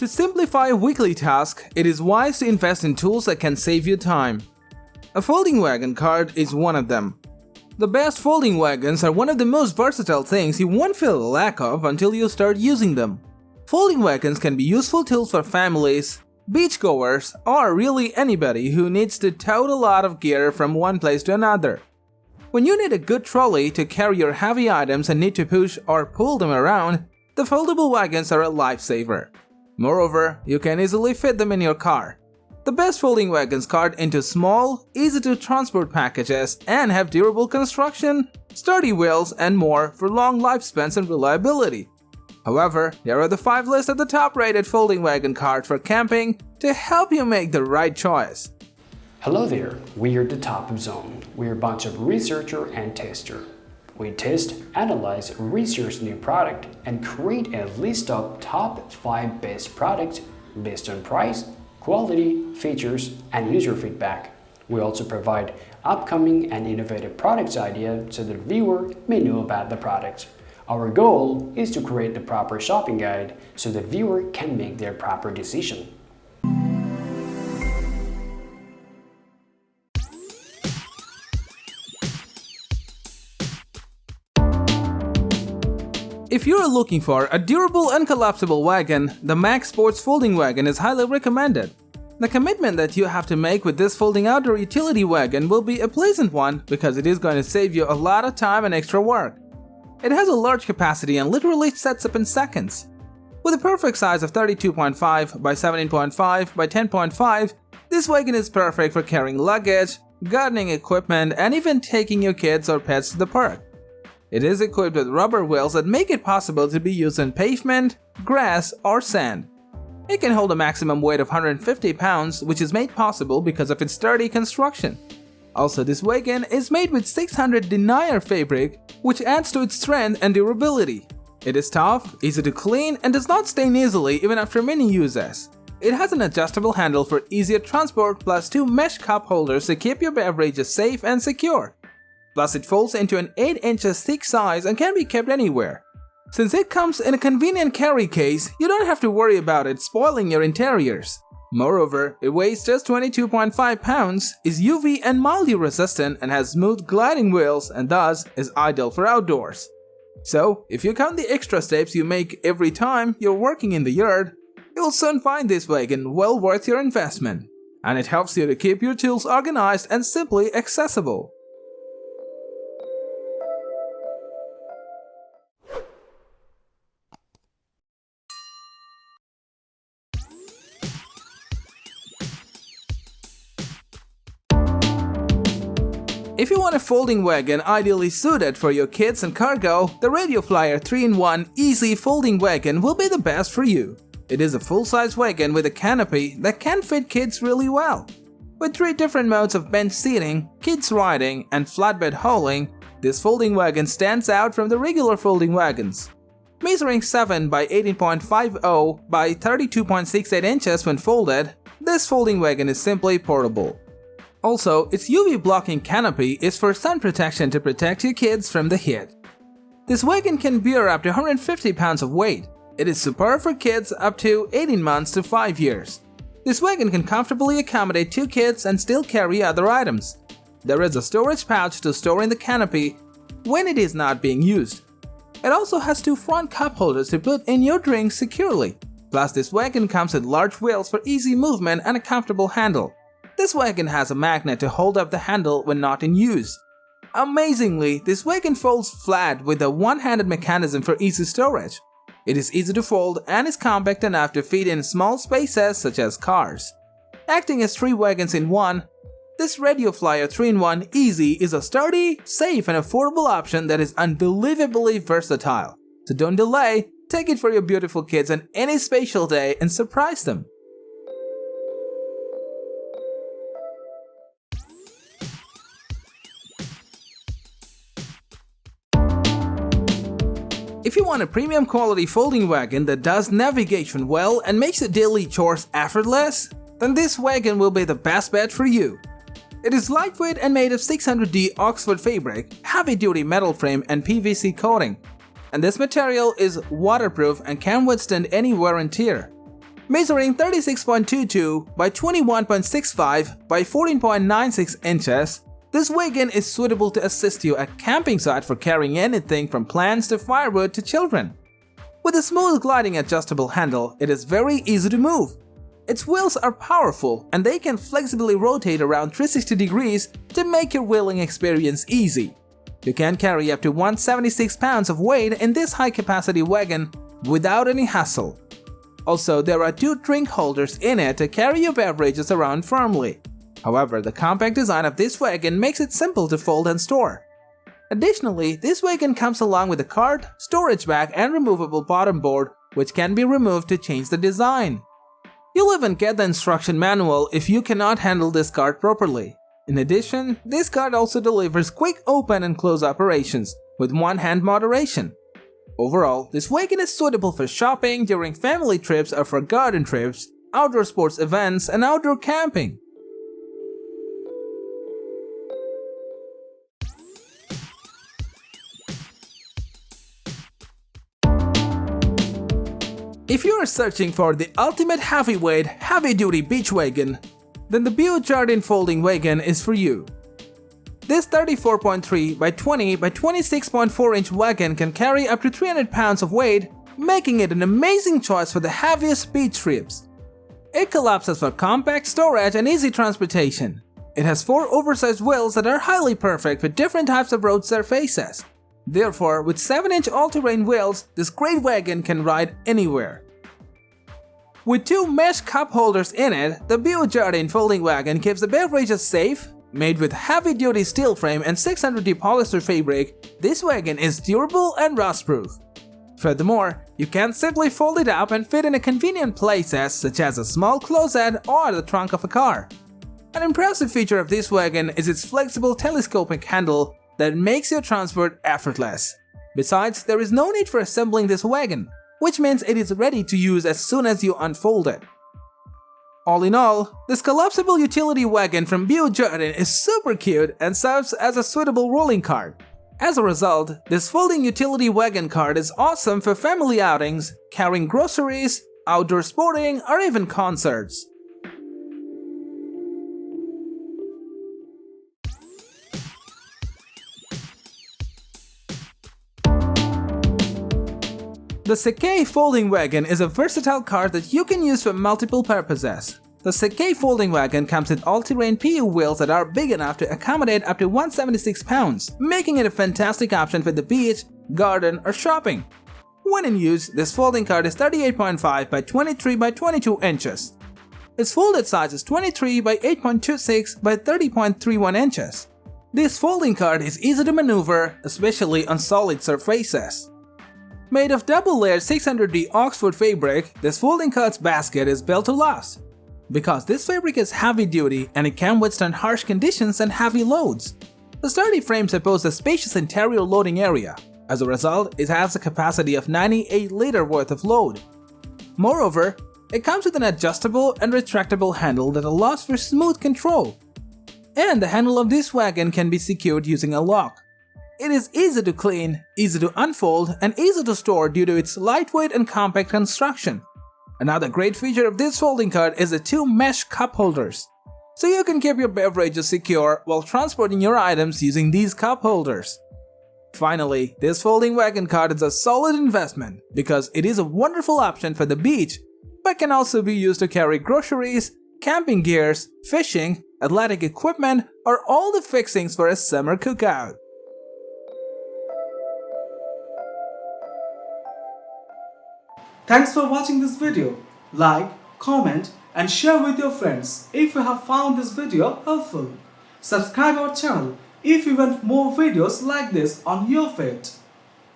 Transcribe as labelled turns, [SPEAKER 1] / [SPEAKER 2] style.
[SPEAKER 1] To simplify a weekly task, it is wise to invest in tools that can save you time. A folding wagon cart is one of them. The best folding wagons are one of the most versatile things you won't feel the lack of until you start using them. Folding wagons can be useful tools for families, beachgoers, or really anybody who needs to tote a lot of gear from one place to another. When you need a good trolley to carry your heavy items and need to push or pull them around, the foldable wagons are a lifesaver. Moreover, you can easily fit them in your car. The best folding wagons cart into small, easy-to-transport packages and have durable construction, sturdy wheels, and more for long lifespans and reliability. However, here are the 5 lists of the top-rated folding wagon carts for camping to help you make the right choice.
[SPEAKER 2] Hello there, we are the Top Zone. We're a bunch of researcher and tester. We test, analyze, research new product, and create a list of top 5 best products based on price, quality, features, and user feedback. We also provide upcoming and innovative products ideas so the viewer may know about the products. Our goal is to create the proper shopping guide so the viewer can make their proper decision.
[SPEAKER 1] If you're looking for a durable and collapsible wagon, the Max Sports Folding Wagon is highly recommended. The commitment that you have to make with this folding outdoor utility wagon will be a pleasant one because it is going to save you a lot of time and extra work. It has a large capacity and literally sets up in seconds. With a perfect size of 32.5 by 17.5 by 10.5, this wagon is perfect for carrying luggage, gardening equipment, and even taking your kids or pets to the park. It is equipped with rubber wheels that make it possible to be used on pavement, grass, or sand. It can hold a maximum weight of 150 pounds, which is made possible because of its sturdy construction. Also, this wagon is made with 600 denier fabric, which adds to its strength and durability. It is tough, easy to clean, and does not stain easily even after many uses. It has an adjustable handle for easier transport plus 2 mesh cup holders to keep your beverages safe and secure. Plus, it folds into an 8 inches thick size and can be kept anywhere. Since it comes in a convenient carry case, you don't have to worry about it spoiling your interiors. Moreover, it weighs just 22.5 pounds, is UV and mildly resistant, and has smooth gliding wheels and thus is ideal for outdoors. So, if you count the extra steps you make every time you're working in the yard, you'll soon find this wagon well worth your investment. And it helps you to keep your tools organized and simply accessible. If you want a folding wagon ideally suited for your kids and cargo, the Radio Flyer 3-in-1 Easy Folding Wagon will be the best for you. It is a full-size wagon with a canopy that can fit kids really well. With 3 different modes of bench seating, kids riding, and flatbed hauling, this folding wagon stands out from the regular folding wagons. Measuring 7 by 18.50 by 32.68 inches when folded, this folding wagon is simply portable. Also, its UV blocking canopy is for sun protection to protect your kids from the heat. This wagon can bear up to 150 pounds of weight. It is superb for kids up to 18 months to 5 years. This wagon can comfortably accommodate 2 kids and still carry other items. There is a storage pouch to store in the canopy when it is not being used. It also has 2 front cup holders to put in your drinks securely. Plus, this wagon comes with large wheels for easy movement and a comfortable handle. This wagon has a magnet to hold up the handle when not in use. Amazingly, this wagon folds flat with a one-handed mechanism for easy storage. It is easy to fold and is compact enough to fit in small spaces such as cars. Acting as 3 wagons in one, this Radio Flyer 3-in-1 Easy is a sturdy, safe, and affordable option that is unbelievably versatile. So don't delay, take it for your beautiful kids on any special day and surprise them. If you want a premium quality folding wagon that does navigation well and makes your daily chores effortless, then this wagon will be the best bet for you. It is lightweight and made of 600D Oxford fabric, heavy-duty metal frame and PVC coating. And this material is waterproof and can withstand any wear and tear. Measuring 36.22 by 21.65 by 14.96 inches, this wagon is suitable to assist you at camping site for carrying anything from plants to firewood to children. With a smooth gliding adjustable handle, it is very easy to move. Its wheels are powerful and they can flexibly rotate around 360 degrees to make your wheeling experience easy. You can carry up to 176 pounds of weight in this high-capacity wagon without any hassle. Also, there are 2 drink holders in it to carry your beverages around firmly. However, the compact design of this wagon makes it simple to fold and store. Additionally, this wagon comes along with a cart, storage bag and removable bottom board, which can be removed to change the design. You'll even get the instruction manual if you cannot handle this cart properly. In addition, this cart also delivers quick open and close operations with one-hand moderation. Overall, this wagon is suitable for shopping during family trips or for garden trips, outdoor sports events, and outdoor camping. If you are searching for the ultimate heavyweight, heavy-duty beach wagon, then the BEAU JARDIN Folding Wagon is for you. This 34.3 by 20 by 26.4 inch wagon can carry up to 300 pounds of weight, making it an amazing choice for the heaviest beach trips. It collapses for compact storage and easy transportation. It has 4 oversized wheels that are highly perfect for different types of road surfaces. Therefore, with 7-inch all-terrain wheels, this great wagon can ride anywhere. With 2 mesh cup holders in it, the BEAU JARDIN Folding Wagon keeps the beverages safe. Made with heavy-duty steel frame and 600D polyester fabric, this wagon is durable and rust-proof. Furthermore, you can simply fold it up and fit in convenient places such as a small closet or the trunk of a car. An impressive feature of this wagon is its flexible telescopic handle that makes your transport effortless. Besides, there is no need for assembling this wagon, which means it is ready to use as soon as you unfold it. All in all, this collapsible utility wagon from BEAU JARDIN is super cute and serves as a suitable rolling cart. As a result, this folding utility wagon cart is awesome for family outings, carrying groceries, outdoor sporting, or even concerts. The Sekey Folding Wagon is a versatile cart that you can use for multiple purposes. The Sekey Folding Wagon comes with all-terrain PU wheels that are big enough to accommodate up to 176 pounds, making it a fantastic option for the beach, garden, or shopping. When in use, this folding cart is 38.5 by 23 by 22 inches. Its folded size is 23 by 8.26 by 30.31 inches. This folding cart is easy to maneuver, especially on solid surfaces. Made of double-layered 600D Oxford fabric, this folding cart's basket is built to last. Because this fabric is heavy-duty and it can withstand harsh conditions and heavy loads. The sturdy frame supports a spacious interior loading area. As a result, it has a capacity of 98 liters worth of load. Moreover, it comes with an adjustable and retractable handle that allows for smooth control. And the handle of this wagon can be secured using a lock. It is easy to clean, easy to unfold, and easy to store due to its lightweight and compact construction. Another great feature of this folding cart is the 2 mesh cup holders. So you can keep your beverages secure while transporting your items using these cup holders. Finally, this folding wagon cart is a solid investment because it is a wonderful option for the beach, but can also be used to carry groceries, camping gears, fishing, athletic equipment, or all the fixings for a summer cookout.
[SPEAKER 3] Thanks for watching this video. Like, comment and share with your friends if you have found this video helpful. Subscribe our channel if you want more videos like this on your feed.